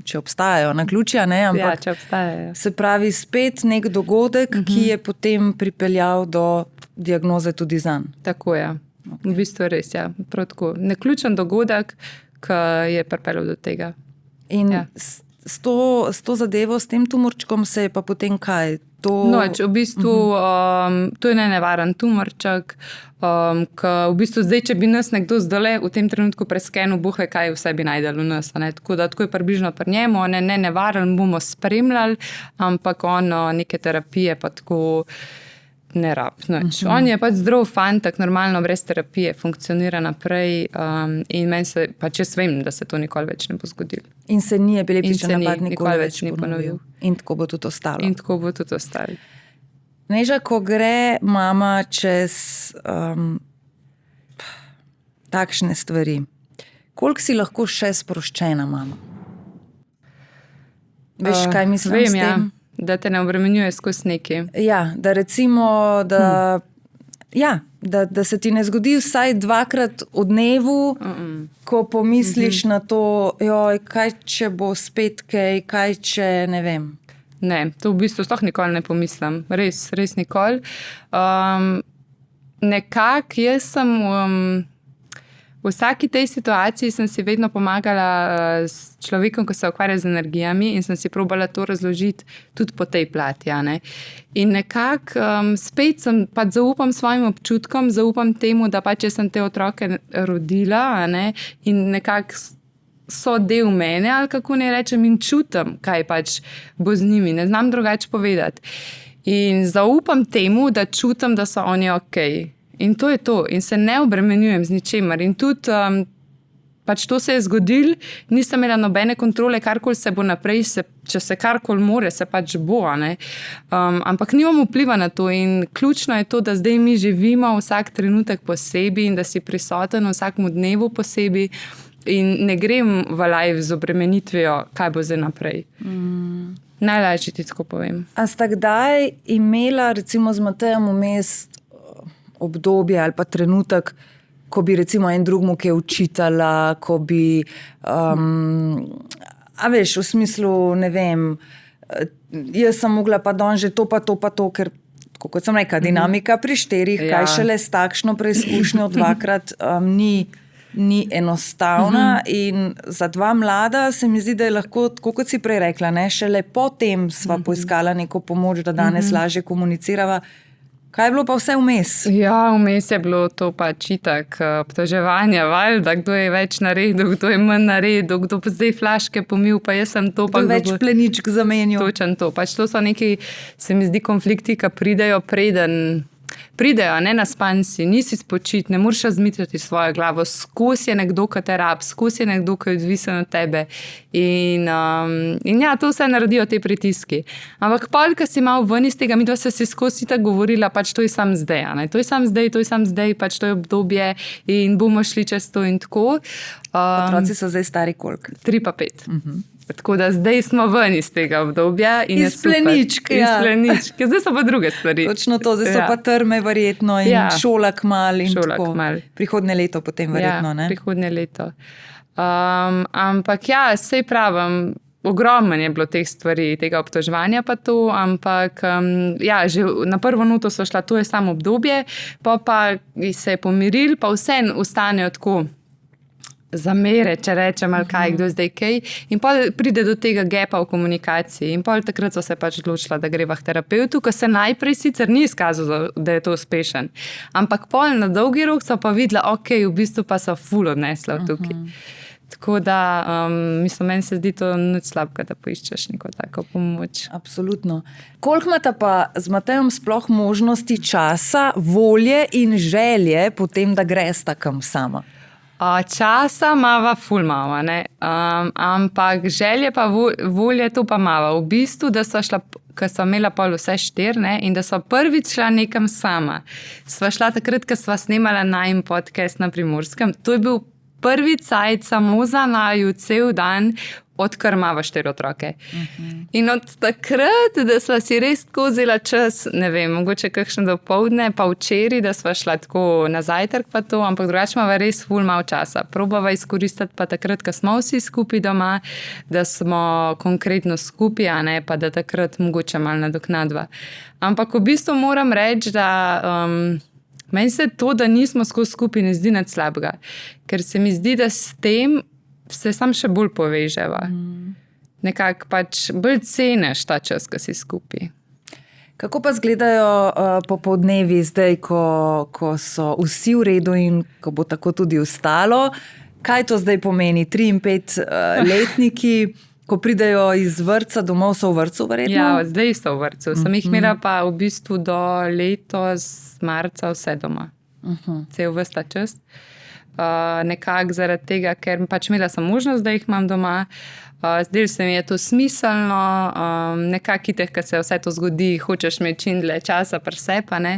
če obstajajo naključja, ne, ampak če obstajajo. Se pravi spet nek dogodek, ki je potem pripeljal do diagnoze tudi zanj. Tako je. V bistvu res, prav tako. Neključen dogodek, ki je pripeljal do tega. In s to zadevo, s tem tumorčkom se je pa potem kaj? V bistvu to je nevaren tumorček, ki v bistvu zdaj, če bi nas nekdo zdajle v tem trenutku preskenil, bohe kaj vse bi najdel v nas. Tako da tako je približno pri njemu, ne nevaren, bomo spremljali, ampak neke terapije pa tako ne rab. On je pač zdrav fantak, normalno brez terapije, funkcionira naprej in meni se, pač jaz vem, da se to nikoli več ne bo zgodilo. In se ni epileptičen napad nikoli več ponovil. In tako bo tudi ostalo. In tako bo tudi ostalo. Neža, ko gre mama čez takšne stvari, koliko si lahko še sproščena mama? Veš, kaj mislim s tem? Da te ne obremenjuje skozi nekaj. Da recimo, da se ti ne zgodi vsaj 2krat v dnevu, ko pomisliš na to, kaj če bo spet kaj če ne vem. Ne, to v bistvu sploh nikoli ne pomislim. Res nikoli. Nekako jaz sem v vsaki tej situaciji sem si vedno pomagala s človekom, ko se ukvarja z energijami in sem si probala to razložiti tudi po tej plati. In nekako spet sem pač zaupam svojim občutkom, zaupam temu, da pač jaz sem te otroke rodila in nekako so del mene, ali kako ne rečem, in čutim, kaj pač bo z njimi. Ne znam drugače povedati. In zaupam temu, da čutim, da so oni okej. In to je to. In se ne obremenjujem z ničemer. In tudi pač to se je zgodilo, nisem imela nobene kontrole, karkoli se bo naprej, če se karkoli more, se pač bo. Ampak nimam vpliva na to in ključno je to, da zdaj mi živimo vsak trenutek posebej in da si prisoten vsakmu dnevu posebej in ne grem v live z obremenitvijo, kaj bo zdaj naprej. Najlažje ti tako povem. A sta kdaj imela recimo z Matejem vmes obdobje ali pa trenutek, ko bi recimo en drugmu kaj učitala, ko bi, veš, v smislu, ne vem, jaz sem mogla pa danes že to, ker, kot sem rekla, dinamika pri 4, kaj šele s takšno preizkušnjo 2krat ni enostavna in za 2 mlada se mi zdi, da je lahko, tako kot si prej rekla, šele potem sva poiskala neko pomoč, da danes lažje komunicirava. Kaj je bilo pa vse vmes? Vmes je bilo to pač itak obtoževanja, valjda, kdo je več naredil, kdo je manj naredil, kdo pa zdaj flaške pomil, pa jaz sem to. Kdo več pleničk zamenjal. Točen to. Pač to so neki, se mi zdi, konflikti, ki pridejo na spansi, nisi spočit, ne moreš razmišljati svojo glavo, skozi je nekdo, ki te rab, skozi je nekdo, ki je odvisen od tebe. In to vse naredijo te pritiski. Ampak pol, ko si malo ven iz tega, midva se si skozi tako govorila, pač to je sam zdaj, to je sam zdaj, pač to je obdobje in bomo šli čez to in tako. Otroci so zdaj stari koliko? 3 pa 5. Tako da zdaj smo ven iz tega obdobja. Iz pleničk, Zdaj so pa druge stvari. Točno to, zdaj so pa trme verjetno in šola kmal in tako. Prihodnje leto potem verjetno, ne? Prihodnje leto. Ampak sej pravim, ogromno je bilo teh stvari, tega obtoževanja pa to, ampak že na prvo noto so šla, to je samo obdobje, pa se je pomiril, pa vse ostanejo tako zamere, če rečem, ali kaj, kdo zdaj kaj. In pol pride do tega gapa v komunikaciji. In pol takrat so se pač odločila, da greva k terapeutu, ki se najprej sicer ni izkazal, da je to uspešen. Ampak pol na dolgi rok so pa videla, v bistvu pa so ful odnesla tukaj. Tako da, meni se zdi to nič slabega, da poiščeš neko tako pomoč. Absolutno. Koliko imata pa z Matejem sploh možnosti časa, volje in želje potem, da gresta kam sama? Časa mava ful mava, ampak želje pa volje to pa mava. V bistvu, da so šla, ko so imela pol vse 4, in da so prvič šla nekam sama. Sva šla takrat, ko sva snemala najin podcast na Primorskem. To je bil prvi cajt samo za naju cel dan, odkar imava 4 otroke. In od takrat, da sva si res tako vzela čas, ne vem, mogoče kakšno dopoldne, pa včeraj, da sva šla tako na zajtrk pa to, ampak drugače imava res ful malo časa. Probava izkoristiti pa takrat, ko smo vsi skupaj doma, da smo konkretno skupaj, a ne pa da takrat mogoče malo nadoknadva. Ampak v bistvu moram reči, da meni se to, da nismo skozi skupaj, ne zdi nič slabega. Ker se mi zdi, da s tem se sam še bolj poveževa. Nekako pač bolj ceniš ta čas, ko si skupaj. Kako pa izgledajo popoldnevi zdaj, ko so vsi v redu in ko bo tako tudi ostalo? Kaj to zdaj pomeni? 3 in 5 letniki, ko pridejo iz vrtca, domov so v vrtcu verjetno? Ja, zdaj so v vrtcu. Sem jih imela pa v bistvu do letos marca vse doma. Cel ves ta čas. Nekako zaradi tega, ker pač imela sem možnost, da jih imam doma. Zdaj se mi je to smiselno, nekako itek, ko se vse to zgodi, hočeš imeti čim dlje časa pri sebi, ne.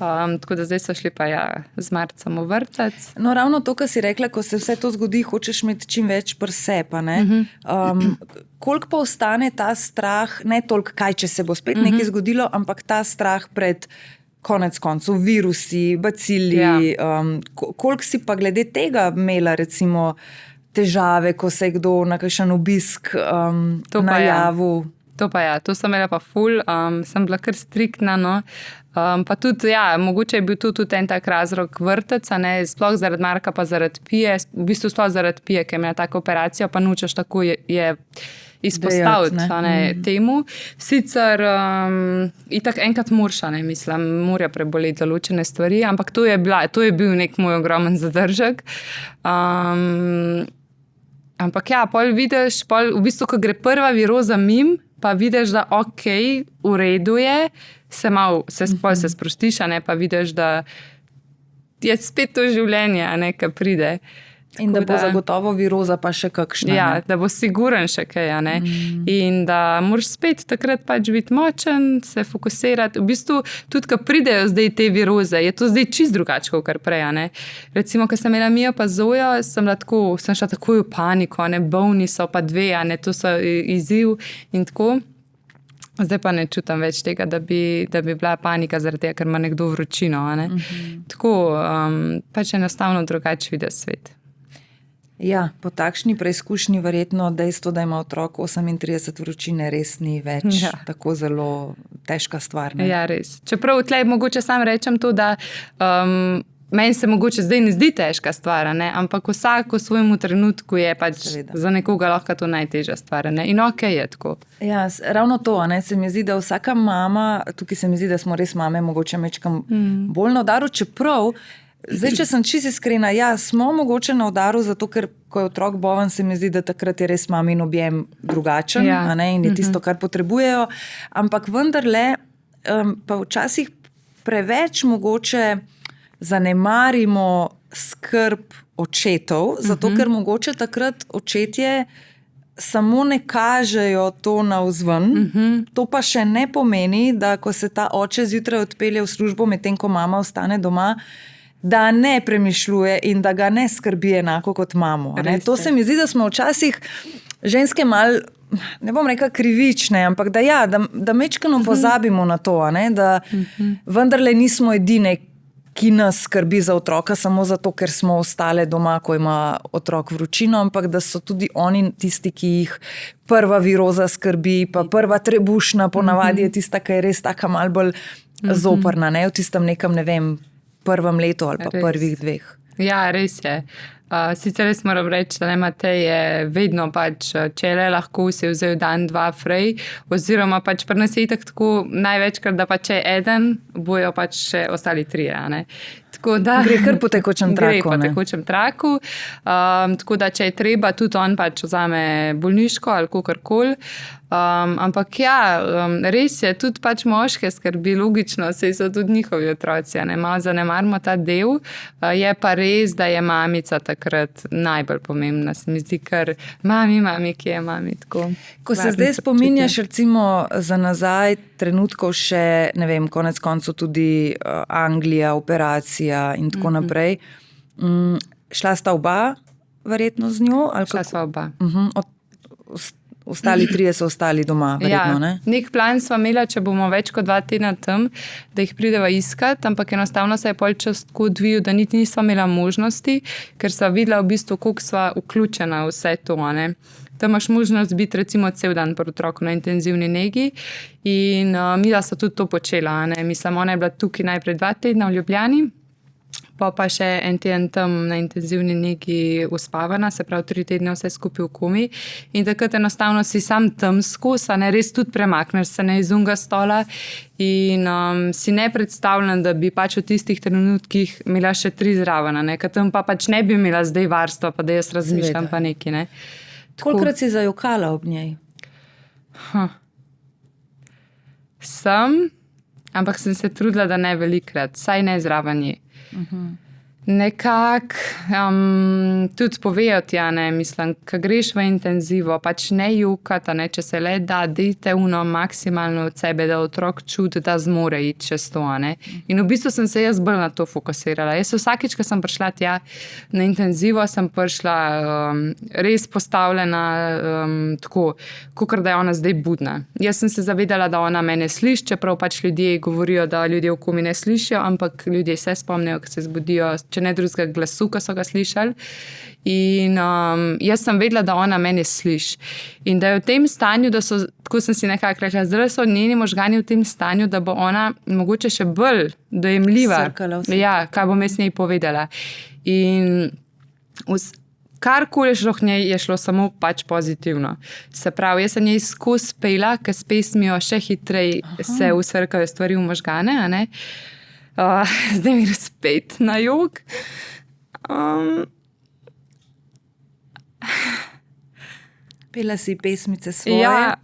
Tako da zdaj so šli pa z marcem v vrtec. No, ravno to, kar si rekla, ko se vse to zgodi, hočeš imeti čim več pri sebi, ne. Koliko pa ostane ta strah, ne toliko kaj, če se bo spet nekaj zgodilo, ampak ta strah pred konec koncev, virusi, bacili, koliko si pa glede tega imela recimo težave, ko se je kdo na kakšen obisk najavil? To pa ja, to sem imela pa ful, sem bila kar striktna, no. Pa tudi, ja, mogoče je bil tudi en tak razlog vrtec, ne, sploh zaradi Marka pa zaradi Pije, v bistvu sploh zaradi Pije, ker je imela tako operacijo, pa nočeš tako je izpostaviti temu. Sicer itak enkrat moraš, mislim, morajo preboleti določene stvari, ampak to je bil nek moj ogromen zadržek. Ampak ja, pol vidiš, v bistvu, ko gre prva viroza mim, pa vidiš, da okej, v redu je, se sprostiš, pa vidiš, da je spet to življenje, ko pride. In da bo zagotovo viroza pa še kakšna. Ja, da bo siguren še kaj, In da moraš spet takrat pač biti močen, se fokusirati. V bistvu, tudi ko pridejo zdaj te viroze, je to zdaj čist drugače, kot prej, Recimo, ko sem imela Mijo pa Zojo, sem šla takoj v paniko, bolni so pa 2, to so izziv in tako. Zdaj pa ne čutim več tega, da bi bila panika zaradi tega, ker ima nekdo vročino, Tako, pač enostavno drugače vidi svet. Ja, po takšni preizkušnji verjetno dejstvo, da ima otrok 38 vročine, res ni več tako zelo težka stvar. Ne? Ja, res. Čeprav tlej mogoče sam rečem to, da meni se mogoče zdaj ne zdi težka stvar, ampak vsak v svojem trenutku je pač za nekoga lahko to najtežja stvar. In okej je tako. Ja, ravno to, se mi zdi, da vsaka mama, tukaj se mi zdi, da smo res mame mogoče mečkam bolj na udaru, čeprav zdaj, če sem čisto iskrena, ja, smo mogoče na udaru, zato ker ko je otrok bolen, se mi zdi, da takrat je res mamin objem drugačen, in je tisto, kar potrebujejo, ampak vendarle pa včasih preveč mogoče zanemarimo skrb očetov, zato ker mogoče takrat očetje samo ne kažejo to navzven. To pa še ne pomeni, da ko se ta oče zjutraj odpelje v službo, medtem ko mama ostane doma, da ne premišljuje in da ga ne skrbi enako kot mamo. To se mi zdi, da smo včasih ženske malo, ne bom rekla krivične, ampak da mečkano pozabimo na to, da vendarle nismo edine, ki nas skrbi za otroka samo zato, ker smo ostale doma, ko ima otrok vročino, ampak da so tudi oni tisti, ki jih prva viroza skrbi, pa prva trebušna ponavadi je tista, ki je res taka malo bolj zoprna, v tistem nekem, ne vem, prvem letu ali pa prvih 2. Ja, res je. Sicer res moram reči, da Matej je vedno pač, če le lahko si je vzel dan, 2 frej, oziroma pač pri nas je itak tako največkrat, da pa če je eden, bojo pač še ostali 3, Tako da gre kar po tekočem traku. Gre po tekočem traku. Tako da, če je treba, tudi on pač vzame bolniško ali kakorkoli. Ampak ja, res je, tudi pač moške skrbi, logično, saj so tudi njihovi otroci, malo zanemarimo ta del. Je pa res, da je mamica takrat najbolj pomembna. Se mi zdi, ker mami, ki je mami. Tako, ko se zdaj spominjaš recimo za nazaj trenutkov še, ne vem, konec koncev tudi Anglija, operacija in tako naprej. Šla sta oba verjetno z njo? Šla sva oba. Ostali 3 so ostali doma, verjetno, ne? Nek plan sva imela, če bomo več kot 2 tedna tam, da jih prideva iskat, ampak enostavno se je pol čas tako odvijal, da niti nisva imela možnosti, ker sva videla v bistvu, koliko sva vključena v vse to, ne. Tam imaš možnost biti recimo cel dan pri otroku na intenzivni negi in midva sta tudi to počela, ne. Mislim, ona je bila tukaj najprej 2 tedna v Ljubljani, pa še en teden tam na intenzivni negi uspavana, se pravi 3 tedne vse skupaj v komi. In takrat enostavno si sam tam skozi, ne, res tudi premakneš se ne iz unga stola in si ne predstavljam, da bi pač v tistih trenutkih imela še 3 zraven, ne, ker tam pa pač ne bi imela zdaj varstva, pa da jaz razmišljam pa neki, ne. Kolikrat si zajokala ob njej? Sem, ampak sem se trudila, da ne velikrat, saj ne zraven je. Nekako tudi povejo ti, ne, mislim, ko greš v intenzivo, pač ne jokati, ne, če se le da, dajte maksimalno od sebe, da otrok čuti, da zmore iti čez to, ne. In v bistvu sem se jaz bolj na to fokusirala. Jaz vsakič, ko sem prišla tja na intenzivo, sem prišla res postavljena tako, kakor da je ona zdaj budna. Jaz sem se zavedala, da ona mene sliši, čeprav pač ljudje govorijo, da ljudje v komi ne slišijo, ampak ljudje se spomnijo, ko se zbudijo, če ne drugega glasu, ko so ga slišali. In jaz sem vedela, da ona mene sliši. In da je v tem stanju, da so, tako sem si nekako rekla, zdaj so njeni možgani v tem stanju, da bo ona mogoče še bolj dojemljiva. Ja, kaj bom jaz njej povedala. In karkoli šlo k njej, je šlo samo pač pozitivno. Se pravi, jaz sem njej skozi pela, ker s pesmijo še hitreje se usrkajo stvari v možgane, a ne. Zdaj mi gre spet na jok. Pela si pesmice svoje? Ja,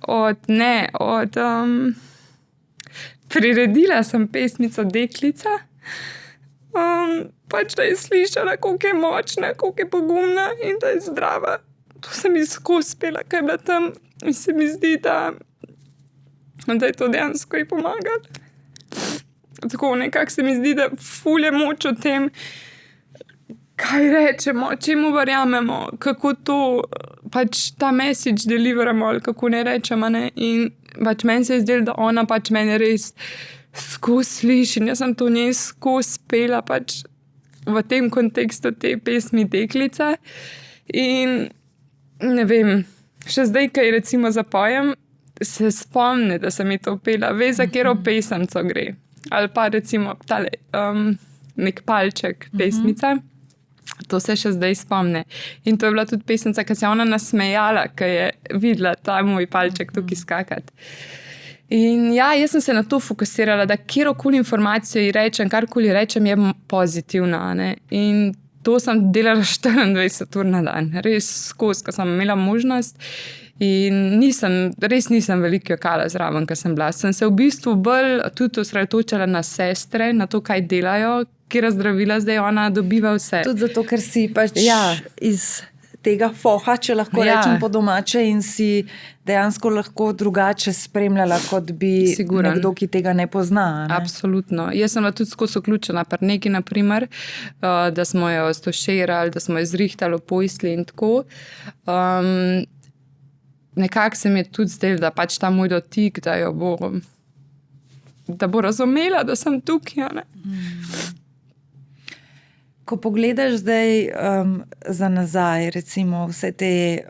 priredila sem pesmico Deklica. Pač da je slišala, koliko je močna, koliko je pogumna in da je zdrava. To sem ji skozi pela, kaj je bila tam in se mi zdi, da je to dejansko ji pomagalo. Tako nekako se mi zdi, da ful je moč o tem, kaj rečemo, čemu verjamemo, kako to pač ta message deliveramo ali kako ne rečemo, ne. In pač meni se je zdelo, da ona pač mene res skozi sliši in jaz sem to njej skozi pela pač v tem kontekstu te pesmi Deklica. In ne vem, še zdaj, kaj recimo zapojem, se spomni, da sem ji to pela, ve, za katero pesemco gre. Ali pa recimo tale nek palček pesmica, to se še zdaj spomne. In to je bila tudi pesmica, ki se je ona nasmejala, ko je videla ta moj palček tukaj skakati. In ja, jaz sem se na to fokusirala, da kjerokoli informacijo ji rečem, karkoli rečem, je pozitivna, ne. In to sem delala 24 ur na dan, res skozi, ko sem imela možnost. In res nisem veliko jokala zraven, ko sem bila. Sem se v bistvu bolj tudi osredotočala na sestre, na to, kaj delajo, katera zdravila zdaj ona dobiva vse. Tudi zato, ker si pač iz tega foha, če lahko rečem po domače, in si dejansko lahko drugače spremljala, kot bi nekdo, ki tega ne pozna. Ne? Absolutno. Jaz sem bila tudi skozi vključena pri neki, naprimer, da smo jo stoširali, da smo jo zrihtali v posli in tako. Nekako se mi je tudi zdelo, da pač ta moj dotik, da bo razumela, da sem tukaj, ne. Ko pogledaš zdaj za nazaj, recimo vse te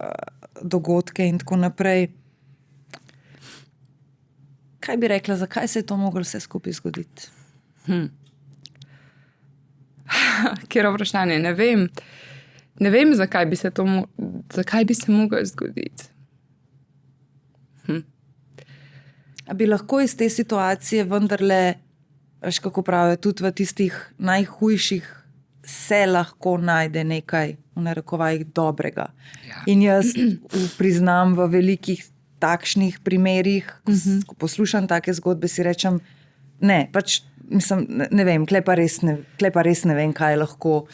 dogodke in tako naprej, kaj bi rekla, zakaj se je to moglo vse skupaj zgoditi? Katero vprašanje, ne vem. Ne vem, zakaj bi se moglo zgoditi. A bi lahko iz te situacije vendarle, veš kako pravijo, tudi v tistih najhujših se lahko najde nekaj, v narekovajih, dobrega. Ja. In jaz priznam v velikih takšnih primerih, ko poslušam take zgodbe, si rečem, ne, pač mislim, ne vem, tle pa res ne vem, kaj je lahko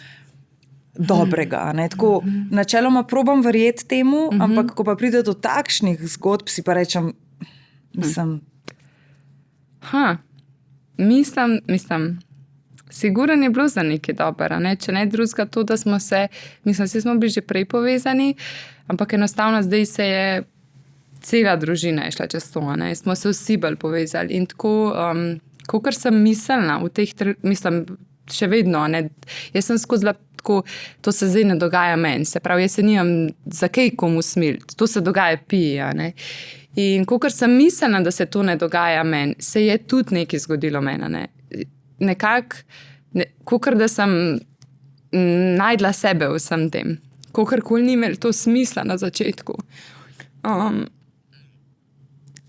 dobrega. Ne? Tako, načeloma probam verjeti temu, ampak ko pa pride do takšnih zgodb, si pa rečem, mislim. Mislim, Siguren je bilo za nekaj dobro, ne? Če ne drugega to, da smo se, mislim, vsi smo bili že prej povezani, ampak enostavno zdaj se je cela družina išla čez to, ne? Smo se vsi bolj povezali in tako, kakor sem mislila v teh, mislim, še vedno, ne? Jaz sem skozi tako, to se zdaj ne dogaja meni, se pravi, jaz se nimam za kaj komu smiliti, to se dogaja pija, ne? In kakor sem mislila, da se to ne dogaja meni, se je tudi nekaj zgodilo meni, ne? Nekako, kakor da sem najdla sebe v vsem tem. Kakorkoli ni imel to smisla na začetku.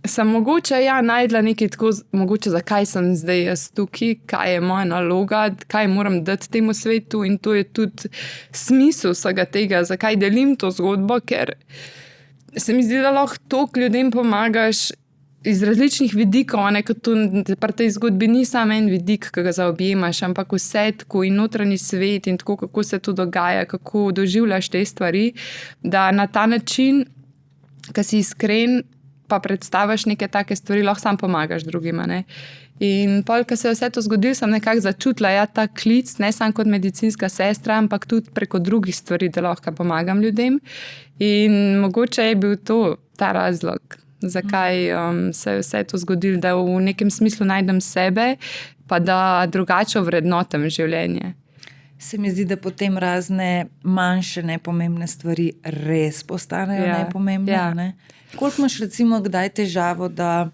Sem mogoče najdla nekaj tako, mogoče zakaj sem zdaj jaz tukaj, kaj je moja naloga, kaj moram dati temu svetu in to je tudi smisel vsega tega, zakaj delim to zgodbo, ker se mi zdi, da lahko toliko ljudem pomagaš iz različnih vidikov, ne, kot tu pri tej zgodbi ni samo en vidik, ki ga zaobjemaš, ampak vse tako in notranji svet in tako, kako se to dogaja, kako doživljaš te stvari, da na ta način, ko si iskren, pa predstaviš neke take stvari, lahko sam pomagaš drugima, ne. In pol, ko se je vse to zgodilo, sem nekako začutila, ta klic, ne samo kot medicinska sestra, ampak tudi preko drugih stvari, da lahko pomagam ljudem. In mogoče je bil to ta razlog, zakaj se je vse to zgodilo, da v nekem smislu najdem sebe, pa da drugače vrednotam življenje. Se mi zdi, da potem razne manjše nepomembne stvari res postanejo nepomembne. Ne? Koliko imaš recimo kdaj težavo, da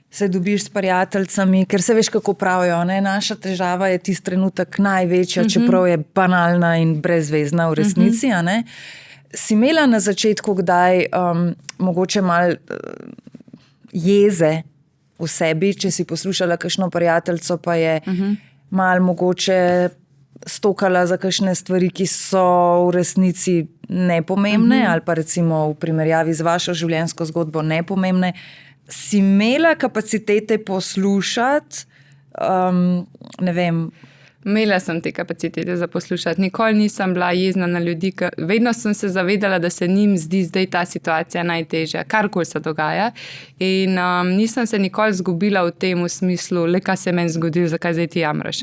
se dobiš s prijateljicami, ker se veš, kako pravijo, ne? Naša težava je tisti trenutek največja, čeprav je banalna in brezvezna v resnici, a ne? Si imela na začetku kdaj mogoče malo jeze v sebi, če si poslušala kakšno prijateljico, pa je malo mogoče stokala za kakšne stvari, ki so v resnici nepomembne ali pa recimo v primerjavi z vašo življenjsko zgodbo nepomembne. Si imela kapacitete poslušati, ne vem, Imela sem te kapacitete za poslušati. Nikoli nisem bila jezna na ljudi, vedno sem se zavedala, da se njim zdi zdaj ta situacija najtežja, karkoli se dogaja. In nisem se nikoli izgubila v tem v smislu, le kaj se meni zgodilo, zakaj zdaj ti jamraš.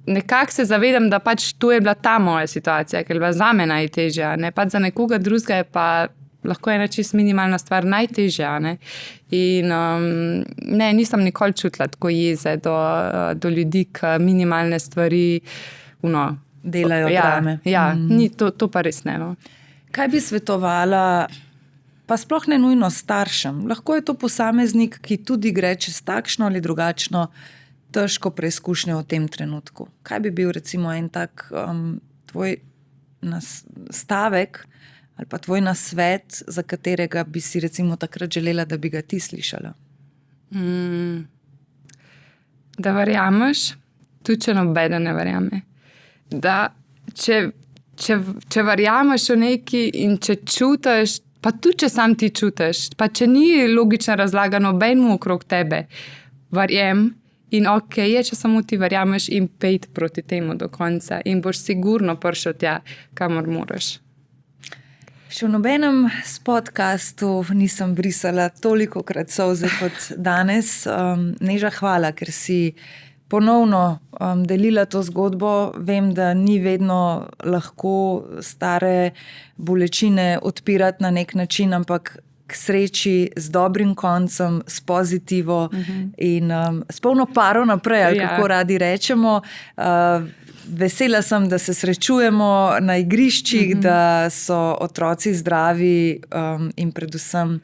Nekako se zavedam, da pač to je bila ta moja situacija, ker je bila zame najtežja. Ne? Pač za nekoga drugega je pa lahko ena čisto minimalna stvar najtežja. Ne? In nisem nikoli čutila tako jeze do ljudi, ki minimalne stvari delajo drame. Ni to pa res ne. No. Kaj bi svetovala, pa sploh ne nujno staršem? Lahko je to posameznik, ki tudi gre čez takšno ali drugačno težko preizkušnjo v tem trenutku. Kaj bi bil recimo en tak tvoj stavek ali pa tvoj nasvet, za katerega bi si recimo takrat želela, da bi ga ti slišala? Da verjameš, tudi če nobeden ne verjame. Da če verjameš v neki in če čutiš, pa tudi če sam ti čutiš, pa če ni logična razlaga nobenemu okrog tebe, verjem in je, če samo ti verjameš in pejt proti temu do konca in boš sigurno prišel tja, kamor moraš. Še v nobenem podcastu nisem brisala tolikokrat solze kot danes. Neža, hvala, ker si ponovno delila to zgodbo. Vem, da ni vedno lahko stare bolečine odpirati na nek način, ampak k sreči z dobrim koncem, s pozitivo in s polno paro naprej, ali kako radi rečemo. Vesela sem, da se srečujemo na igriščih, da so otroci zdravi in predvsem,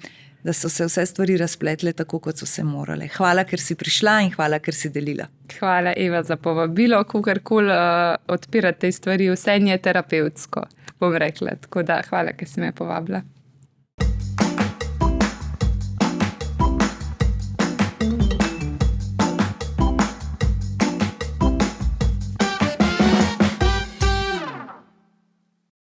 da so se vse stvari razpletle tako, kot so se morale. Hvala, ker si prišla in hvala, ker si delila. Hvala, Eva, za povabilo. Kakorkoli odpirati te stvari, vse je terapevtsko, bom rekla. Tako da hvala, ker si me povabila.